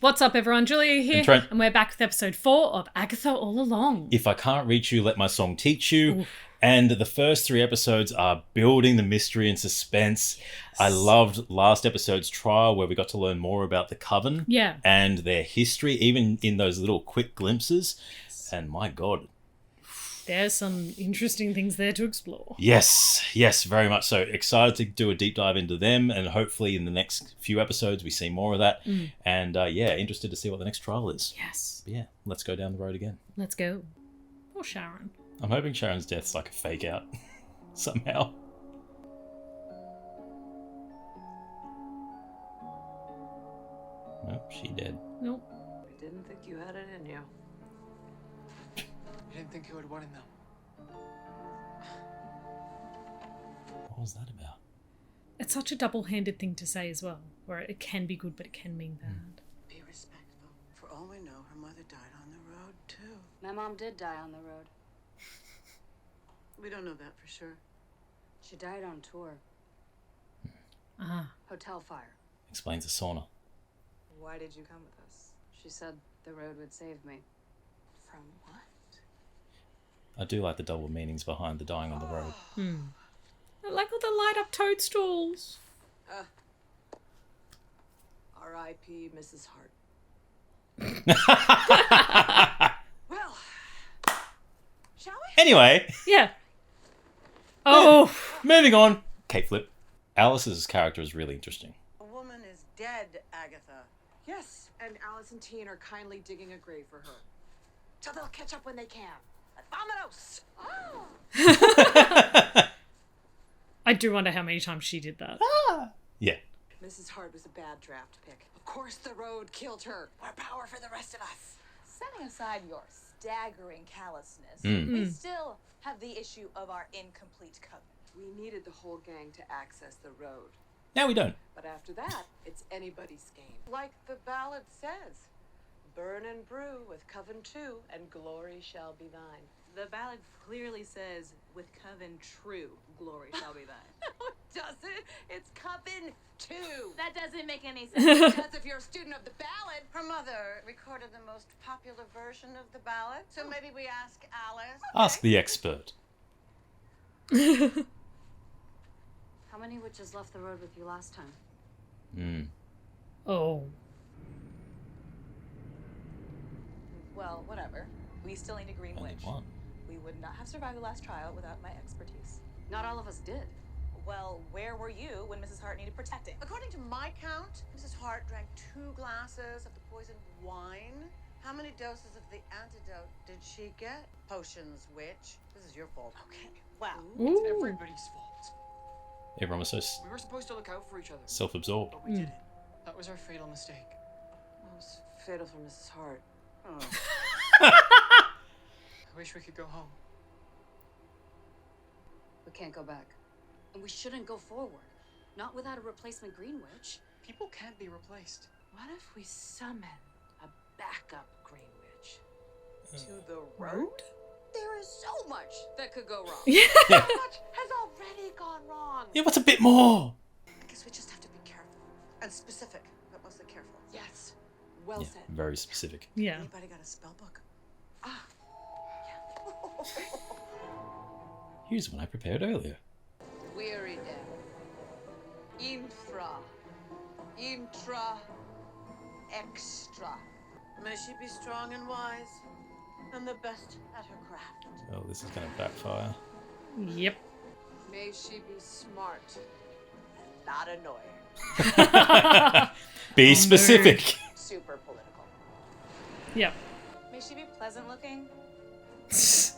What's up, everyone? Julia here, And Trent. and we're back with episode 4 of Agatha All Along. If I Can't Reach You, Let My Song Teach You. Oof. And the first 3 episodes are building the mystery and suspense. Yes. I loved last episode's trial where we got to learn more about the Coven and their history, even in those little quick glimpses. Yes. And my God. There's some interesting things there to explore. Yes, very much so. Excited to do a deep dive into them, and hopefully in the next few episodes we see more of that. And interested to see what the next trial is. Yes. But yeah, let's go down the road again. Let's go. Or Sharon. I'm hoping Sharon's death's like a fake out somehow. Nope, she dead. Nope. I didn't think you had it in you. I didn't think you would want to know. What was that about? It's such a double-handed thing to say as well, where it can be good, but it can mean bad. Be respectful. For all we know, her mother died on the road, too. My mom did die on the road. We don't know that for sure. She died on tour. Ah. Hotel fire. Explains the sauna. Why did you come with us? She said the road would save me. From what? I do like the double meanings behind the dying on the road. I like all the light-up toadstools. R.I.P. Mrs. Hart. Well, shall we? Anyway, Yeah. Oh. moving on. Cape flip. Alice's character is really interesting. A woman is dead, Agatha. Yes, and Alice and Teen are kindly digging a grave for her. So they'll catch up when they can. Vamonos! I do wonder how many times she did that. Yeah. Mrs. Hart was a bad draft pick. Of course the road killed her. More power for the rest of us. Setting aside your staggering callousness, Mm. we still have the issue of our incomplete covenant. We needed the whole gang to access the road. Now we don't. But after that, it's anybody's game. Like the ballad says, burn and brew with Coven 2, and glory shall be thine. The ballad clearly says, with Coven true, glory shall be thine. No, it doesn't. It's Coven 2. That doesn't make any sense. Because if you're a student of the ballad, her mother recorded the most popular version of the ballad. So maybe we ask Alice. Ask the expert. How many witches left the road with you last time? Oh. Well, whatever. We still need a green Only witch. one. We would not have survived the last trial without my expertise. Not all of us did. Well, where were you when Mrs. Hart needed protecting? According to my count, Mrs. Hart drank 2 glasses of the poisoned wine. How many doses of the antidote did she get? Potions, witch. This is your fault. Okay, wow. It's everybody's fault. Everyone was so We were supposed to look out for each other, self-absorbed. but we didn't. That was our fatal mistake. That was fatal for Mrs. Hart. Oh. I wish we could go home. We can't go back. And we shouldn't go forward. Not without a replacement Green Witch. People can't be replaced. What if we summon a backup green witch? To the road? There is so much that could go wrong. So much has already gone wrong. Yeah, what's a bit more? I guess we just have to be careful. And specific, but mostly careful. Yes. Well Yeah, said. very specific. Yeah. Anybody got a spell book? Here's one I prepared earlier. Weary them. Infra. Intra. Extra. May she be strong and wise, and the best at her craft. Oh, this is going to backfire. Yep. May she be smart and not annoying. Be specific. Super political. Yep. May she be pleasant looking? It's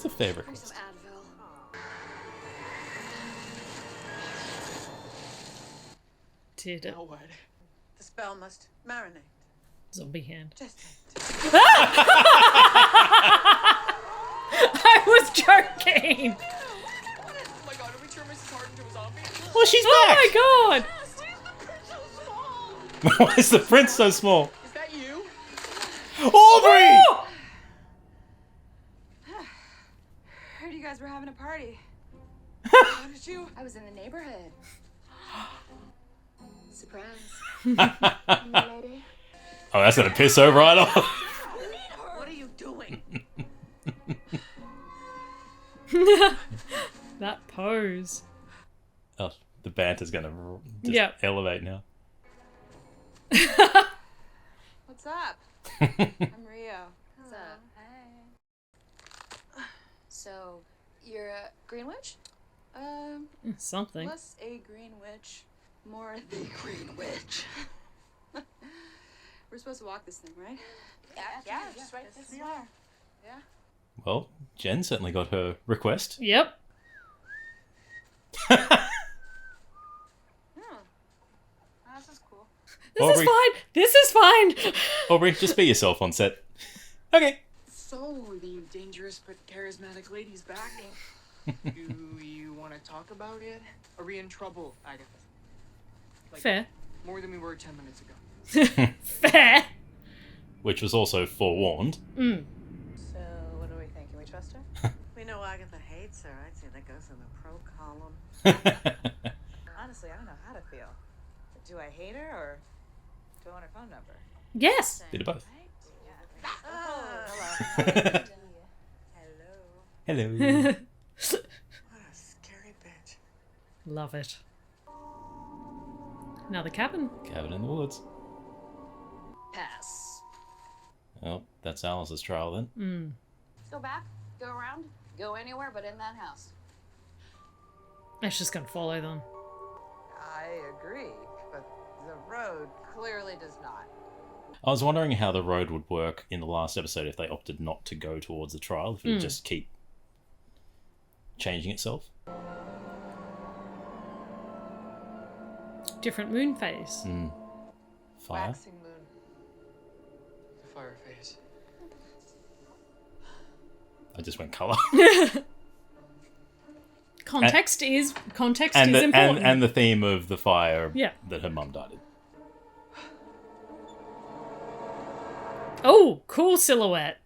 a favorite. Bring some Advil. Did it. Now what? The spell must marinate. Zombie hand. Just I was joking. Oh my god, did we turn Mrs. Hart into a zombie? Well, she's Oh back. my god. Why is the prince so small? Is that you? Aubrey! Heard you guys were having a party. How did you? I was in the neighborhood. Surprise. Oh, that's gonna piss her right off. What are you doing? That pose. Oh, the banter's gonna just Yep. elevate now. What's up? I'm Rio. What's up? So, you're a Green Witch? Something. Less a green witch, more the green witch. We're supposed to walk this thing, right? Yeah, just right this we are. Yeah. Well, Jen certainly got her request. Yep. This is cool. This is fine. This is fine. Aubrey, just be yourself on set. Okay. So, the dangerous but charismatic lady's back. Do you want to talk about it? Are we in trouble, Agatha? Like, Fair. More than we were 10 minutes ago. Fair. Which was also forewarned. Mm. So, what do we think? Can we trust her? We know Agatha hates her. I'd say that goes in the pro column. Honestly, I don't know how to feel. Do I hate her or do I want her phone number? Yes. Bit of both. Hello. Hello. What a scary bitch. Love it. Another cabin. Cabin in the woods. Pass. Oh, that's Alice's trial then. Mm. Let's go back, go around, go anywhere but in that house. It's just gonna follow them. I agree, but the road clearly does not. I was wondering how the road would work in the last episode if they opted not to go towards the trial, if it would just keep changing itself. Different moon phase. Fire. Waxing moon. The fire phase. I just went colour. Context is and important. and the theme of the fire Yeah. that her mum died in. Oh, cool silhouette.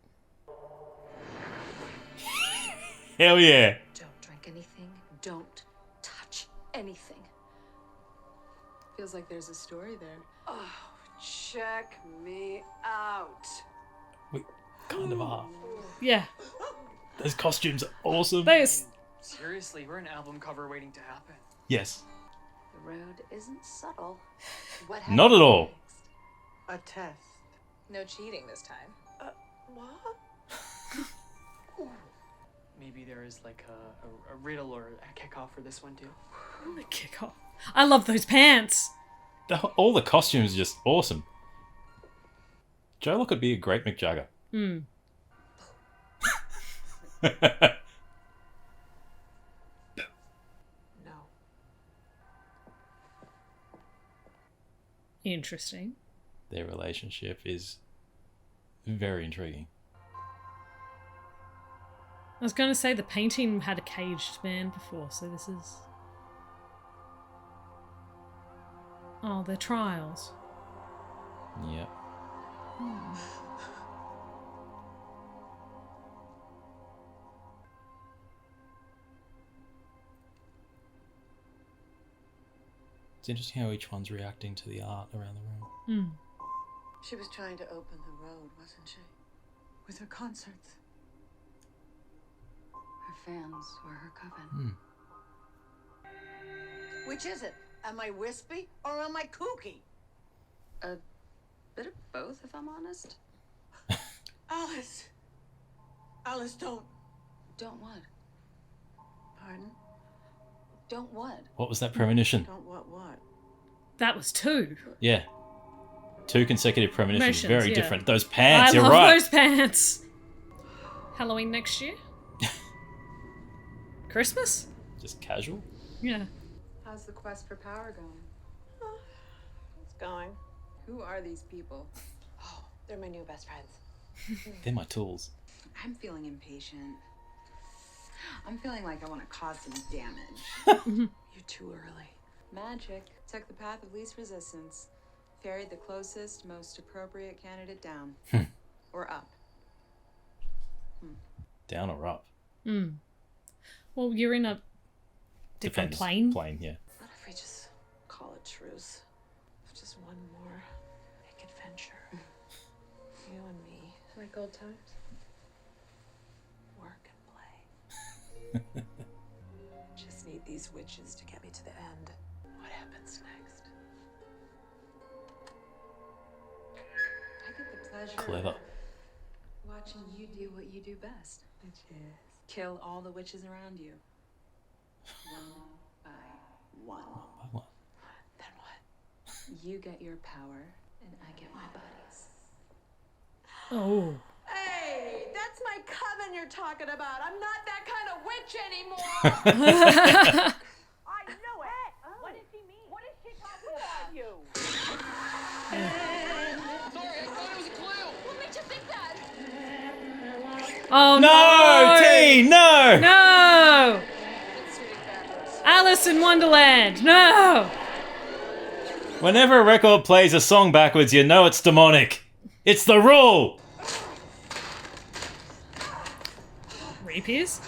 Hell yeah. Don't drink anything, don't touch anything. Feels like there's a story there. Oh, check me out. We kind of are. Yeah. Those costumes are awesome. Those. Seriously, we're an album cover waiting to happen. Yes. The road isn't subtle. What Not at all. A test. No cheating this time. What? Maybe there is like a riddle or a kickoff for this one too. The kick off. I love those pants. All the costumes are just awesome. Joe could be a great Mick Jagger. Mm. No. Interesting. Their relationship is very intriguing. I was going to say the painting had a caged man before, so this is... Oh, their trials. Yep. It's interesting how each one's reacting to the art around the room. Mm. She was trying to open the road, wasn't she? With her concerts. Her fans were her coven. Which is it? Am I wispy or am I kooky? A bit of both, if I'm honest. Alice. Alice, don't. Don't what? Pardon? Don't what? What was that premonition? Don't what? That was 2. Yeah. 2 consecutive premonitions. Very Yeah. different. Those pants, I you're love right. those pants. Halloween next year? Christmas? Just casual. Yeah. How's the quest for power going? It's going. Who are these people? Oh, they're my new best friends. They're my tools. I'm feeling impatient. I'm feeling like I want to cause some damage. You're too early. Magic took the path of least resistance, ferried the closest, most appropriate candidate down. Or up. Down or up? Mm. Well, you're in a different Depends. plane. Plane, yeah. What if we just call it truce? one more big adventure. You and me. Like old times. Work and play. Just need these witches to get me to the end. What happens next? I get the pleasure Clever. of watching you do what you do best, which is kill all the witches around you. One by one. What? Then what? You get your power, and I get my buddies. Oh. Hey, that's my coven you're talking about. I'm not that kind of witch anymore. I know it. What does she mean? What is she talking about? You. Sorry, I thought it was a clue. What made you think that? Oh No, no! T, no! No! Alice in Wonderland! No! Whenever a record plays a song backwards, you know it's demonic. It's the rule. Rapiers?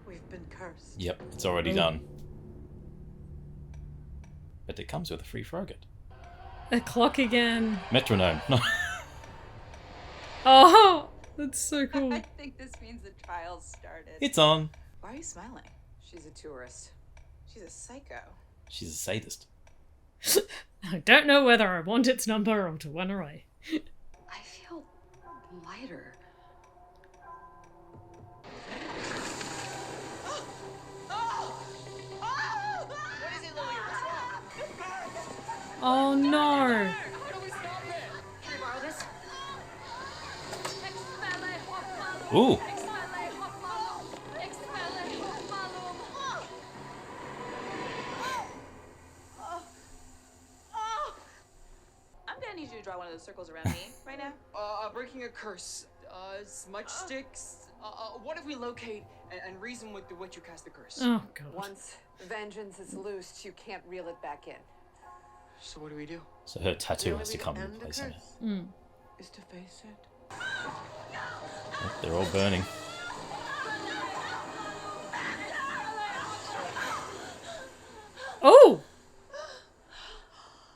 We've been cursed. Yep, it's already done. But it comes with a free frogget. A clock again. Metronome. No. Oh, that's so cool. I think this means the trial's started. It's on. Why are you smiling? She's a tourist. She's a psycho. She's a sadist. I don't know whether I want its number or to run away. I feel lighter. What is it, Lily? What's wrong? Oh no! How do we stop it? Can I borrow this? Ooh. I'm gonna need you to draw one of those circles around me right now. Breaking a curse. Smudge sticks. What if we locate and reason with the witch who cast the curse? Oh god. Once vengeance is loosed, you can't reel it back in. So what do we do? So her The tattoo only has to way come end in the place. curse is to face it. They're all burning. Oh!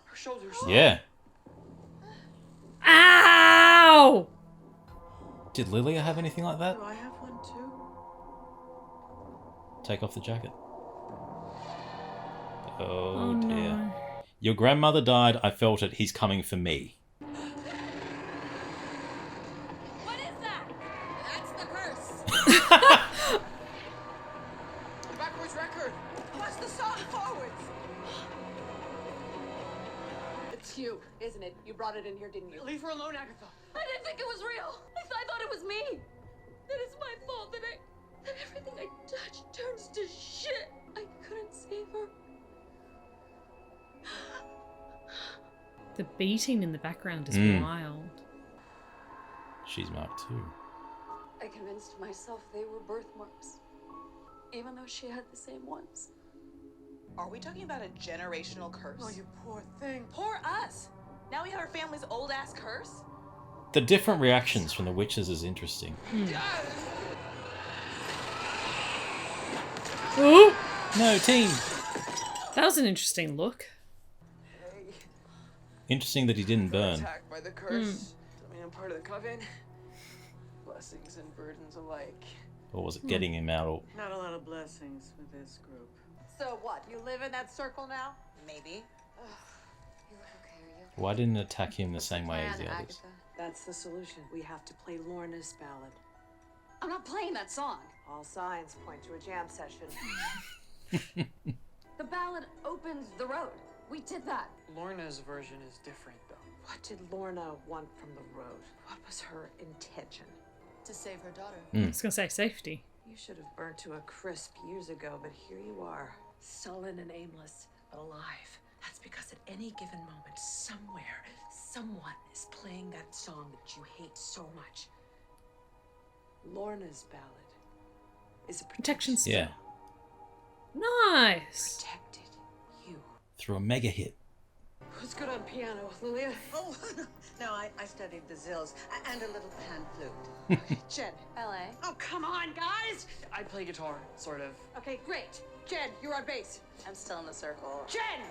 Her shoulders. Yeah. Ow! Did Lilia have anything like that? Do I have one too? Take off the jacket. Oh, Oh dear. no. Your grandmother died. I felt it. He's coming for me. What is that? That's the curse. Backwards record. Watch the song forwards. It's you, isn't it? You brought it in here, didn't you? Leave her alone, Agatha. I didn't think it was real. I thought it was me. That it's my fault that everything I touch turns to shit. I couldn't save her. The beating in the background is wild. She's marked too. I convinced myself they were birthmarks, even though she had the same ones. Are we talking about a generational curse? Oh, you poor thing. Poor us. Now we have our family's old ass curse. The different reactions from the witches is interesting. Ooh! No, team. That was an interesting look. Interesting that he didn't burn. Attacked by the curse. I mean, I'm part of the coven. Blessings and burdens alike. Or was it getting him out? Or... Not a lot of blessings with this group. So what? You live in that circle now? Maybe. You look okay, are you? Why didn't it attack him the same way as the Plan, others? Agatha. That's the solution. We have to play Lorna's ballad. I'm not playing that song. All signs point to a jam session. The ballad opens the road. We did that. Lorna's version is different, though. What did Lorna want from the road? What was her intention? To save her daughter. I was gonna say safety. You should have burnt to a crisp years ago, but here you are, sullen and aimless, but alive. That's because at any given moment, somewhere, someone is playing that song that you hate so much. Lorna's ballad is a Protection spell. Yeah. Nice. Protected you. Through a mega hit. Who's good on piano, Lilia? Oh, no, I studied the zills and a little pan flute. Jen. LA. Oh, come on, guys! I play guitar, sort of. Okay, great. Jen, you're on bass. I'm still in the circle. Jen!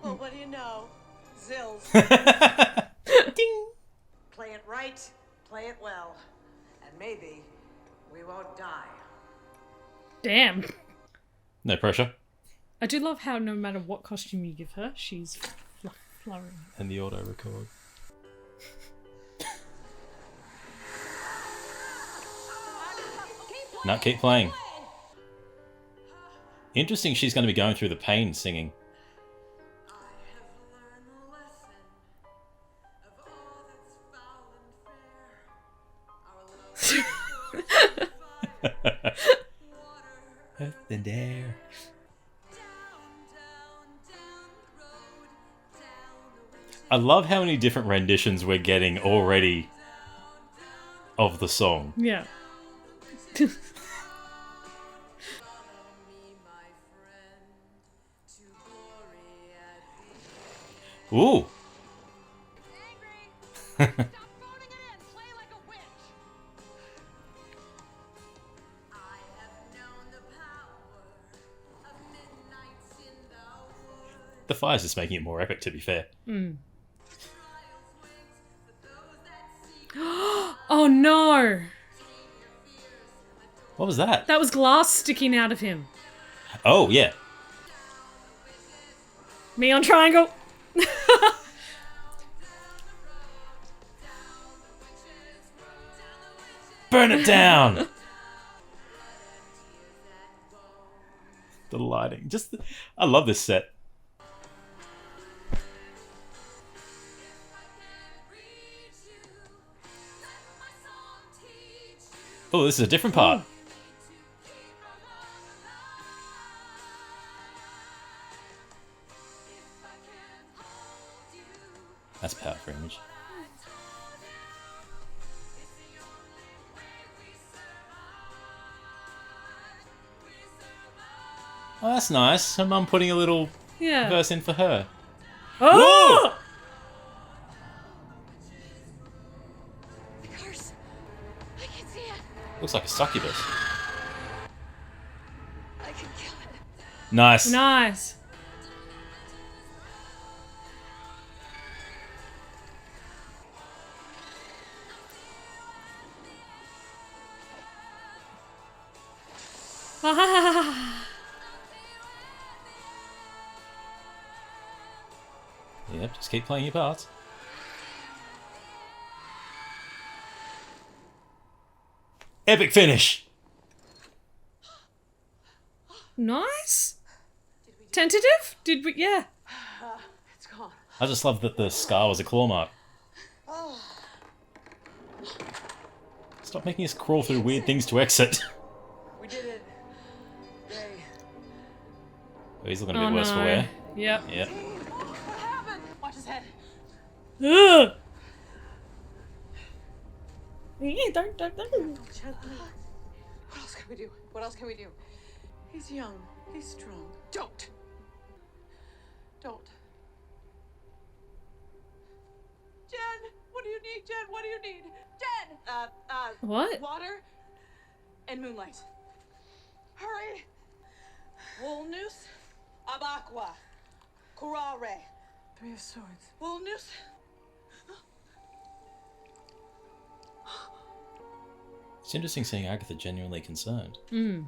Well, what do you know? Zills. Ding. Play it right, play it well. And maybe we won't die. Damn. No pressure. I do love how no matter what costume you give her, she's flurrying. And the auto record. No, keep playing. Interesting, she's going to be going through the pain singing. Earth and air. I love how many different renditions we're getting already of the song. Yeah. Ooh. The fire's just making it more epic, to be fair. Oh no! What was that? That was glass sticking out of him. Oh, yeah. Me on triangle. Burn it down! The lighting. I love this set. Oh, this is a different part. That's power for image. Oh, that's nice. Her mum putting a little Yeah. verse in for her. Oh! Curse. I can see it. Looks like a succubus. I can kill it. Nice. Nice. Yep, just keep playing your parts. Epic finish. Nice. Tentative? Did we? Yeah. It's gone. I just love that the scar was a claw mark. Stop making us crawl through weird things to exit. We did it. Yay. Oh, he's looking a bit worse for wear. Yep. Yep. What happened? Watch his head. Ugh. Yeah, don't. Gently. What else can we do? What else can we do? He's young. He's strong. Don't. Jen, what do you need? Jen, what do you need? Jen! What? Water and moonlight. Hurry! Wolnus, Abaqua, Kurare. Three of Swords. Wolnus. It's interesting seeing Agatha genuinely concerned. Mm.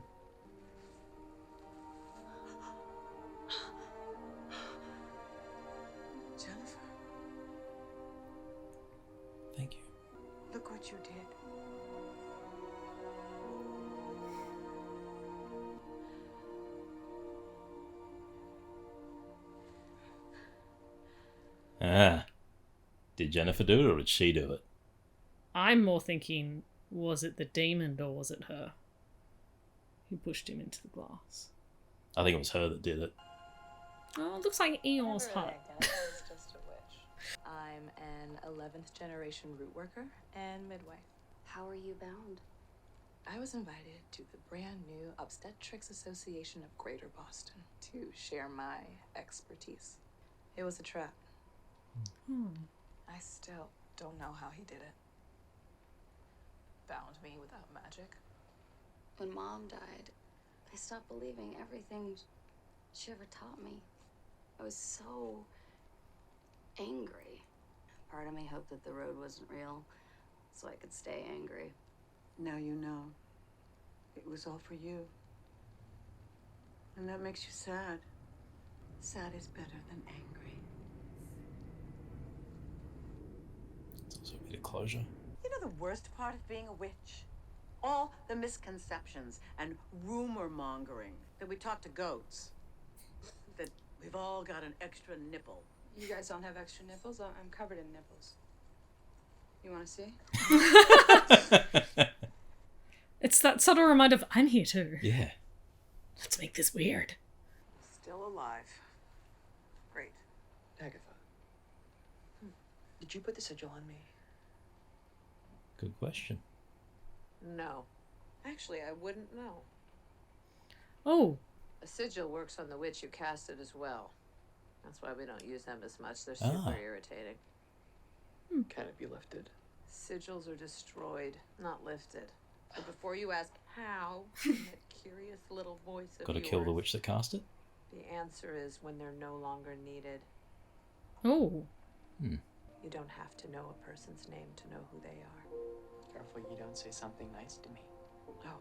Jennifer, Thank you. look what you did. Ah. Did Jennifer do it or did she do it? I'm more thinking, was it the demon or was it her who pushed him into the glass? I think it was her that did it. Oh, it looks like Eeyore's Never hut. identified as just a witch. I'm an 11th generation root worker and midwife. How are you bound? I was invited to the brand new Obstetrics Association of Greater Boston to share my expertise. It was a trap. I still don't know how he did it. Bound me without magic. When Mom died, I stopped believing everything she ever taught me. I was so angry. Part of me hoped that the road wasn't real, so I could stay angry. Now you know. It was all for you. And that makes you sad. Sad is better than angry. It's also a bit of closure. You know the worst part of being a witch? All the misconceptions and rumor mongering that we talk to goats. That we've all got an extra nipple. You guys don't have extra nipples? I'm covered in nipples. You want to see? It's that subtle reminder of, I'm here too. Yeah. Let's make this weird. Still alive. Great. Agatha. Did you put the sigil on me? Good question. No. Actually, I wouldn't know. Oh, A sigil works on the witch who cast it as well. That's why we don't use them as much. They're Ah. super irritating. Can it be lifted? Sigils are destroyed, not lifted. So before you ask how, in that curious little voice of Got to yours, kill the witch that cast it? the answer is when they're no longer needed. oh. You don't have to know a person's name to know who they are. Careful you don't say something nice to me. Oh,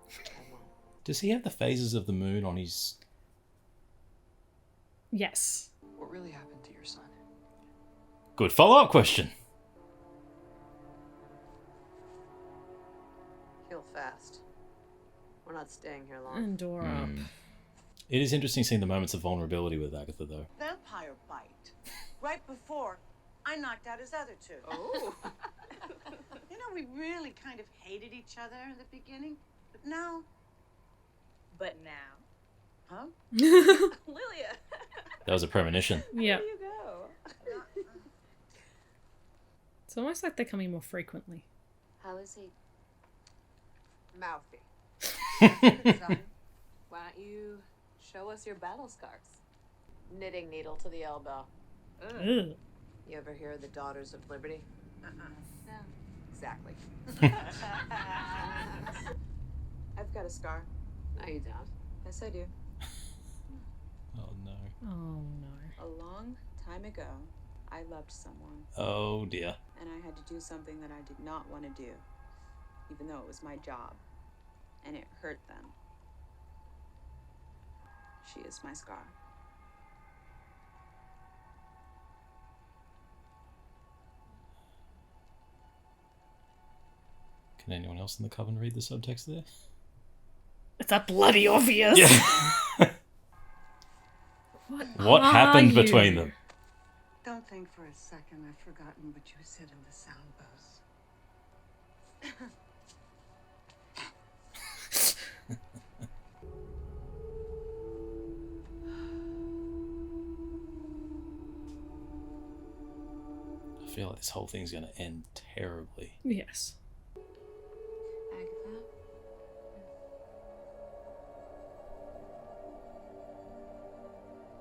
I won't. Does he have the phases of the moon on his... Yes. What really happened to your son? Good follow-up question. Heal fast. We're not staying here long. And door up. It is interesting seeing the moments of vulnerability with Agatha, though. Vampire bite. Right before I knocked out his other two. Oh. You know, we really kind of hated each other in the beginning. But now... But now, Huh? Lilia, That was a premonition. Yeah. where do you go? It's almost like they're coming more frequently. How is he? Mouthy. Son, why don't you show us your battle scars? Knitting needle to the elbow. Ugh. You ever hear of the Daughters of Liberty? No. Exactly. I've got a scar. No, you don't. Yes, I do. Oh, no. Oh, no. A long time ago, I loved someone, Oh, dear. and I had to do something that I did not want to do, even though it was my job, and it hurt them. She is my scar. Can anyone else in the coven read the subtext there? It's that bloody obvious. Yeah. What are happened you? between them? Don't think for a second I've forgotten what you said in the sound booth. I feel like this whole thing's going to end terribly. Yes. Agatha?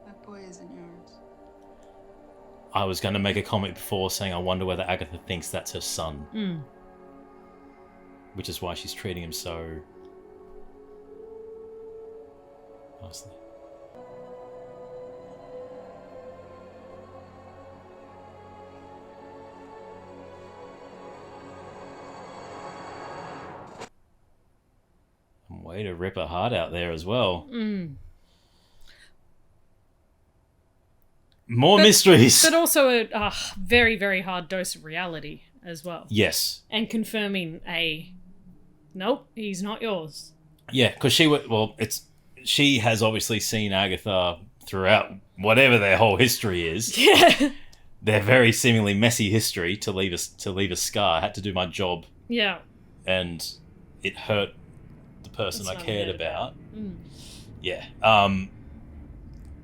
That boy isn't yours. I was going to make a comment before saying I wonder whether Agatha thinks that's her son. Mm. Which is why she's treating him so nicely. And way to rip her heart out there as well. Mm. More mysteries. But also a very, very hard dose of reality as well. Yes. And confirming nope, he's not yours. Yeah, because she has obviously seen Agatha throughout whatever their whole history is. Yeah. Their very seemingly messy history to leave a scar. I had to do my job, Yeah. and it hurt the person That's I what cared I'm about. Mm. Yeah.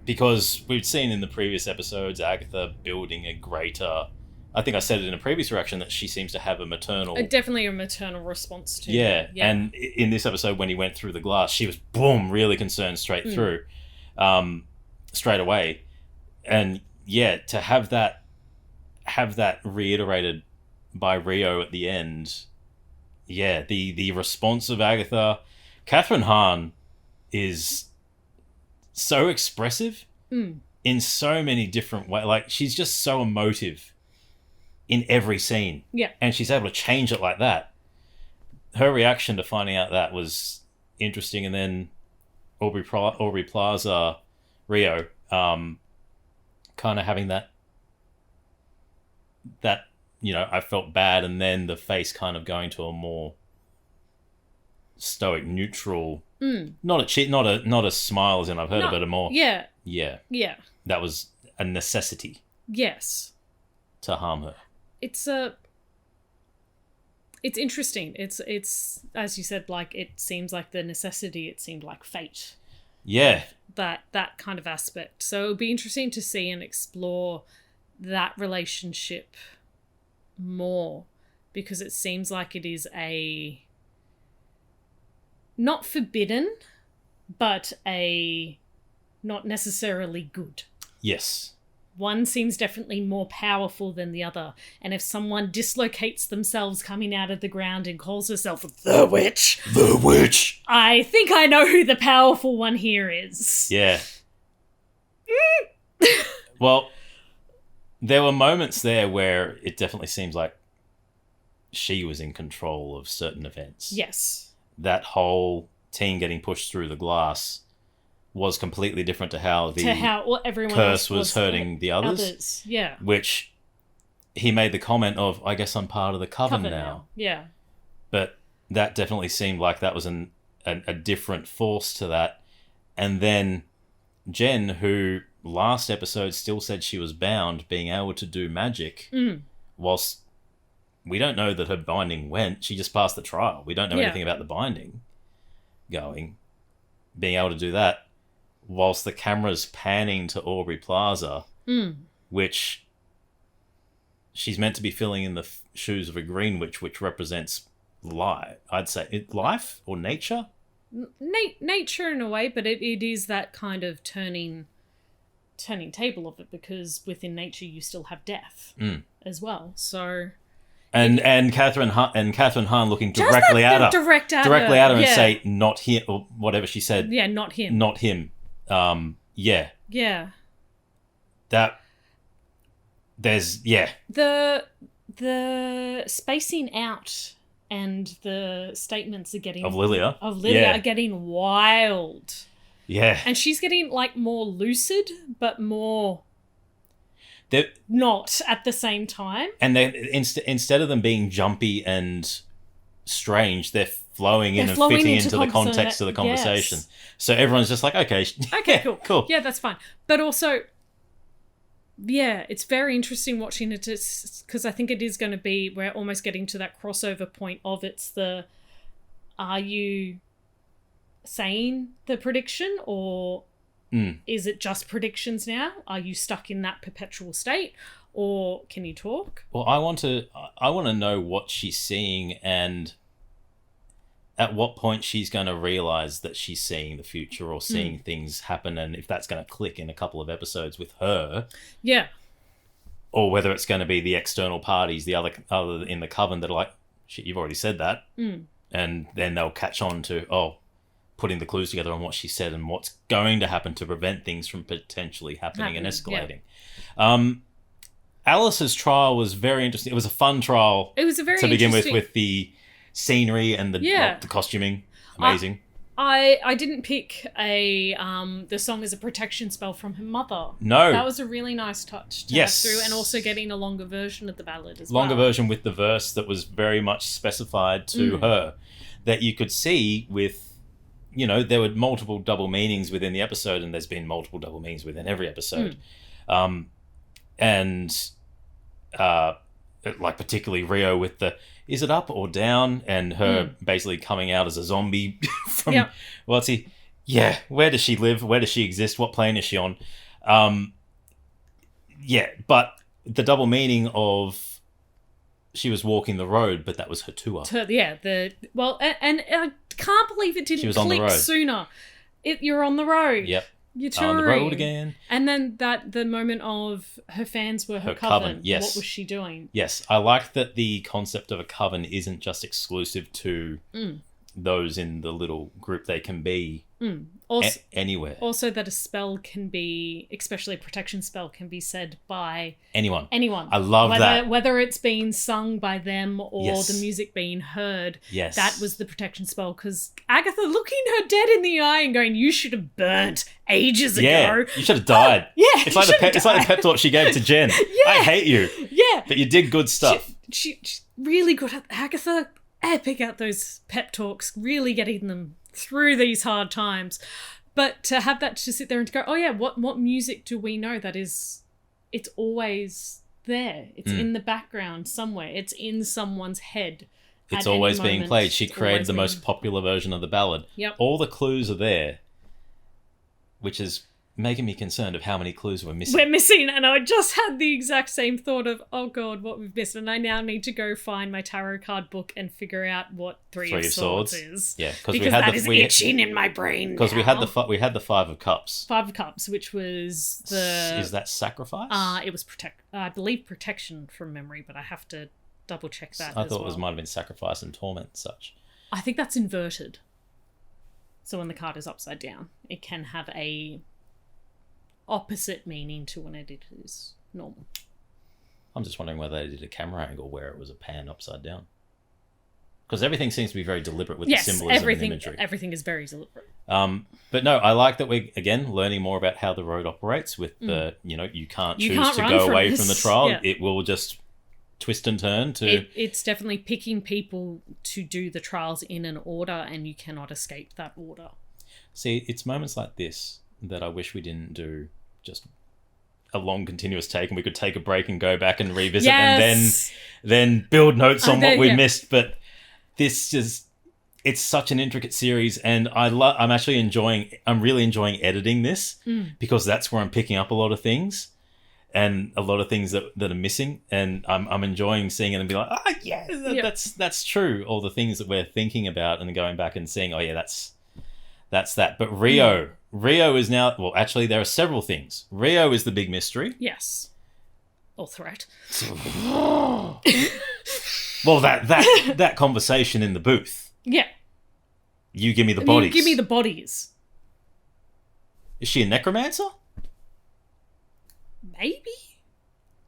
Because we've seen in the previous episodes Agatha building a greater... I think I said it in a previous reaction that she seems to have a maternal... Definitely a maternal response to Yeah, yeah. and in this episode when he went through the glass, she was, boom, really concerned straight through, straight away. And yeah, to have that reiterated by Rio at the end, yeah, the response of Agatha... Catherine Hahn is so expressive. Mm. in so many different ways. Like, she's just so emotive in every scene. Yeah. And she's able to change it like that. Her reaction to finding out that was interesting. And then Aubrey Plaza, Rio, kind of having that, you know, I felt bad, and then the face kind of going to a more stoic, neutral, not a smile as in I've heard of it, a more yeah. That was a necessity. Yes. To harm her. It's interesting. It's as you said, like, it seems like the necessity. It seemed like fate. Yeah. That kind of aspect. So it would be interesting to see and explore that relationship more, because it seems like it is a not forbidden, but a not necessarily good. Yes. One seems definitely more powerful than the other. And if someone dislocates themselves coming out of the ground and calls herself the witch, I think I know who the powerful one here is. Yeah. Well, there were moments there where it definitely seems like she was in control of certain events. Yes. That whole team getting pushed through the glass was completely different to how everyone curse else was hurting the others. Yeah. Which he made the comment of, I guess I'm part of the coven now. Yeah. But that definitely seemed like that was a different force to that. And then Jen, who last episode still said she was bound, being able to do magic, whilst we don't know that her binding went. She just passed the trial. We don't know anything about the binding going. Being able to do that, whilst the camera's panning to Aubrey Plaza, which she's meant to be filling in the shoes of a green witch, which represents life. I'd say life or nature? Nature in a way, but it is that kind of turning table of it, because within nature you still have death as well. So and Catherine Hahn looking directly at her, directly at her, and say not him, or whatever she said. Yeah, not him. Not him. Yeah. That there's the spacing out and the statements are getting of Lilia are getting wild. Yeah. And she's getting like more lucid, but more they're not at the same time. And they instead of them being jumpy and strange, they're flowing in and fitting into the context of the conversation. Yes. So everyone's just like, okay, cool. Yeah, that's fine. But also, yeah, it's very interesting watching it, because I think it is going to be, we're almost getting to that crossover point of are you saying the prediction, or is it just predictions now? Are you stuck in that perpetual state, or can you talk? Well, I want to know what she's seeing, and at what point she's going to realize that she's seeing the future or seeing things happen, and if that's going to click in a couple of episodes with her. Yeah. Or whether it's going to be the external parties, the other in the coven, that are like, shit, you've already said that. And then they'll catch on to, putting the clues together on what she said and what's going to happen to prevent things from potentially happening and escalating. Yeah. Alice's trial was very interesting. It was a fun trial. It was a very to begin with the scenery and the costuming. Amazing. I didn't pick the song as a protection spell from her mother. No. That was a really nice touch to have through, and also getting a longer version of the ballad as well. Longer version with the verse that was very much specified to her, that you could see with, there were multiple double meanings within the episode, and there's been multiple double meanings within every episode. Like particularly Rio with the, is it up or down? And her basically coming out as a zombie from, where does she live? Where does she exist? What plane is she on? But the double meaning of she was walking the road, but that was her tour. And I can't believe it didn't click sooner. You're on the road. Yep. You're touring. On the road again. And then the moment of her fans were her coven. Yes. What was she doing? Yes. I like that the concept of a coven isn't just exclusive to those in the little group they can be Also, anywhere. Also that a spell can be, especially a protection spell, can be said by Anyone. I love that. Whether it's being sung by them or Yes. the music being heard, Yes. that was the protection spell. Because Agatha looking her dead in the eye and going, you should have burnt ages Yeah, ago. you should have died. Yeah, it's like the pep talk she gave to Jen. I hate you. Yeah. But you did good stuff. She's really good at Agatha. Epic at those pep talks, really getting them through these hard times. But to have that to sit there and to go, oh yeah, what music do we know that is, it's always there. It's in the background somewhere. It's in someone's head. It's always being played. She created the most popular version of the ballad. Yep. All the clues are there, which is making me concerned of how many clues we're missing. We're missing, and I just had the exact same thought of, oh god, what we've missed, and I now need to go find my tarot card book and figure out what Three of Swords is. Yeah, because that is itching in my brain. Because we had the Five of Cups. Five of Cups, which was the is that sacrifice? It was I believe protection from memory, but I have to double check that. I thought it might have been sacrifice and torment and such. I think that's inverted. So when the card is upside down, it can have a opposite meaning to when it is normal. I'm just wondering whether they did a camera angle where it was a pan upside down. Because everything seems to be very deliberate with the symbolism and imagery. Everything is very deliberate. But no, I like that we're, again, learning more about how the road operates with the, you can't choose to go away from the trial. Yeah. It will just twist and turn to... It's definitely picking people to do the trials in an order, and you cannot escape that order. See, it's moments like this that I wish we didn't do just a long continuous take, and we could take a break and go back and revisit and then build notes on what we missed. But this is, it's such an intricate series, and I'm really enjoying editing this because that's where I'm picking up a lot of things and a lot of things that are missing, and I'm enjoying seeing it and be like, that's true. All the things that we're thinking about and going back and seeing, oh yeah, that's that. But Rio is now... Well, actually, there are several things. Rio is the big mystery. Yes. Or threat. Well, that conversation in the booth. Yeah. You give me the bodies. You give me the bodies. Is she a necromancer? Maybe.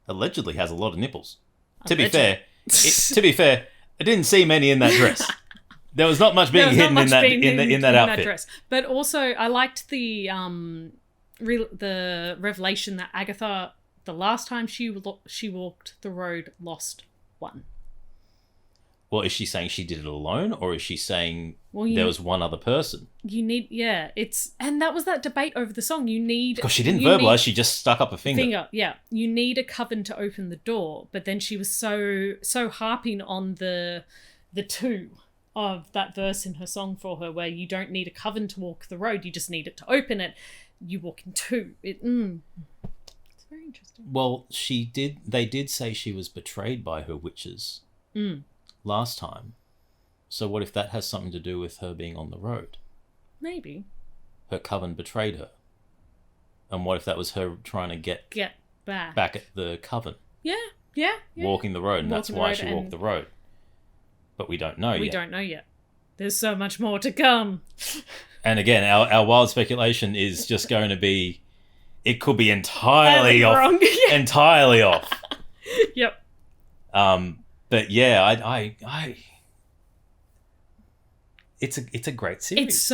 Allegedly has a lot of nipples. To be fair, I didn't see many in that dress. There was not much being hidden in that outfit. Dress. But also, I liked the revelation that Agatha, the last time she walked the road, lost one. Well, is she saying she did it alone, or is she saying there was one other person? And that was that debate over the song. Because she didn't verbalize, she just stuck up a finger. Yeah. You need a coven to open the door, but then she was so harping on the two of that verse in her song for her, where you don't need a coven to walk the road, you just need it to open it. You walk in two. It's very interesting. Well, they did say she was betrayed by her witches last time. So what if that has something to do with her being on the road? Maybe. Her coven betrayed her. And what if that was her trying to get back at the coven? Yeah. Walking the road, and that's why she walked the road. But we don't know yet. We don't know yet. There's so much more to come. And again, our wild speculation is just going to be, it could be entirely off. Wrong. Entirely off. Yep. But yeah, I it's a great series.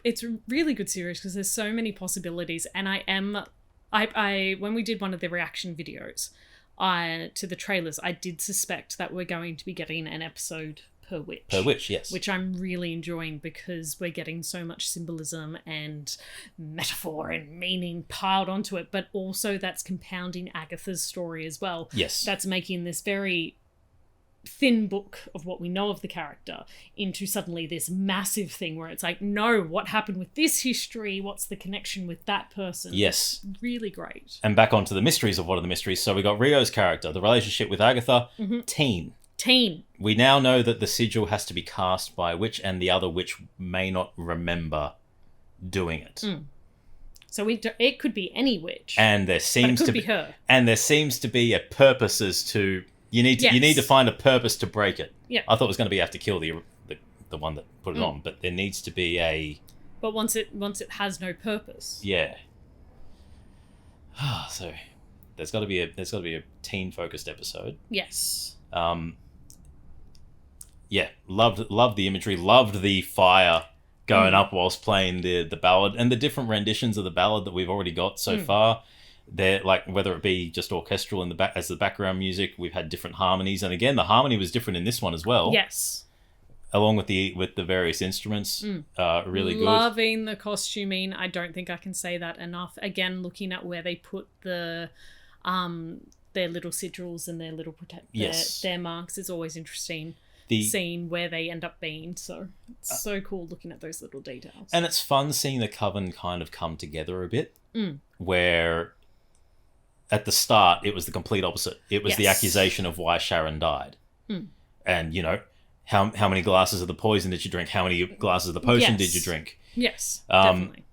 It's a really good series because there's so many possibilities, and I when we did one of the reaction videos to the trailers, I did suspect that we're going to be getting an episode per witch. Per witch, yes. Which I'm really enjoying because we're getting so much symbolism and metaphor and meaning piled onto it, but also that's compounding Agatha's story as well. Yes. That's making this very thin book of what we know of the character into suddenly this massive thing where it's like, no, what happened with this history? What's the connection with that person? Yes. It's really great. And back onto the mysteries of what are the mysteries. So we got Rio's character, the relationship with Agatha, teen. We now know that the sigil has to be cast by a witch, and the other witch may not remember doing it. So it could be any witch. And there seems to be her. And there seems to be a purpose as to you need to find a purpose to break it. Yeah. I thought it was going to be you have to kill the one that put it on, but there needs to be But once it has no purpose. Yeah. So there's got to be a teen focused episode. Yes. Yeah, loved the imagery, loved the fire going up whilst playing the ballad, and the different renditions of the ballad that we've already got so far. They're like, whether it be just orchestral in the back as the background music, we've had different harmonies, and again the harmony was different in this one as well. Yes. Along with the various instruments, really good. Loving the costuming. I don't think I can say that enough. Again, looking at where they put their little sigils and their little their marks is always interesting. Seeing where they end up being, so it's so cool looking at those little details. And it's fun seeing the coven kind of come together a bit, where at the start it was the complete opposite. It was the accusation of why Sharon died, and you know, how many glasses of the poison did you drink? How many glasses of the potion did you drink? Yes, definitely.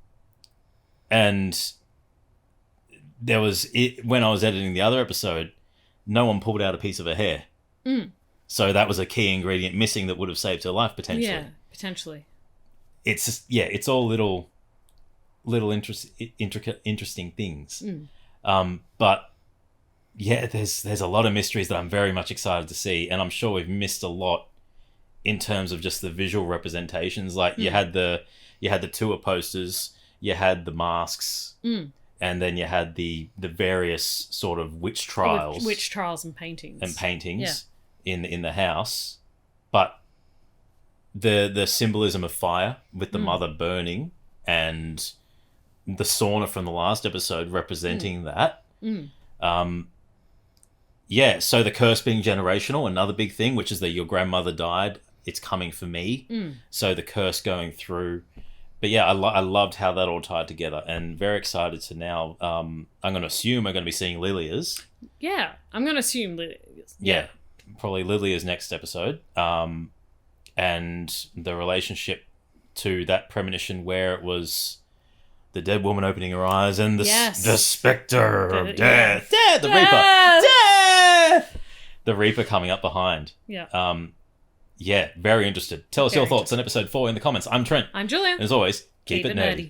And there was when I was editing the other episode, no one pulled out a piece of her hair. So that was a key ingredient missing that would have saved her life potentially. Yeah, potentially. It's just, it's all little intricate, interesting things. But yeah, there's a lot of mysteries that I'm very much excited to see, and I'm sure we've missed a lot in terms of just the visual representations. Like you had the tour posters, you had the masks, and then you had the various sort of witch trials and paintings. Yeah. In the house, but the symbolism of fire with the mother burning and the sauna from the last episode representing that. So the curse being generational, another big thing, which is that your grandmother died, it's coming for me. So the curse going through. But yeah, I loved how that all tied together, and very excited to now. I'm going to assume we're going to be seeing Lilia's. Yeah, I'm going to assume Lilia's. Yeah. Probably Lilia's next episode, and the relationship to that premonition where it was the dead woman opening her eyes and the spectre of death. Death! The Reaper! Death! The Reaper coming up behind. Yeah. Very interested. Tell us your thoughts on episode 4 in the comments. I'm Trent. I'm Julia. And as always, keep it nerdy.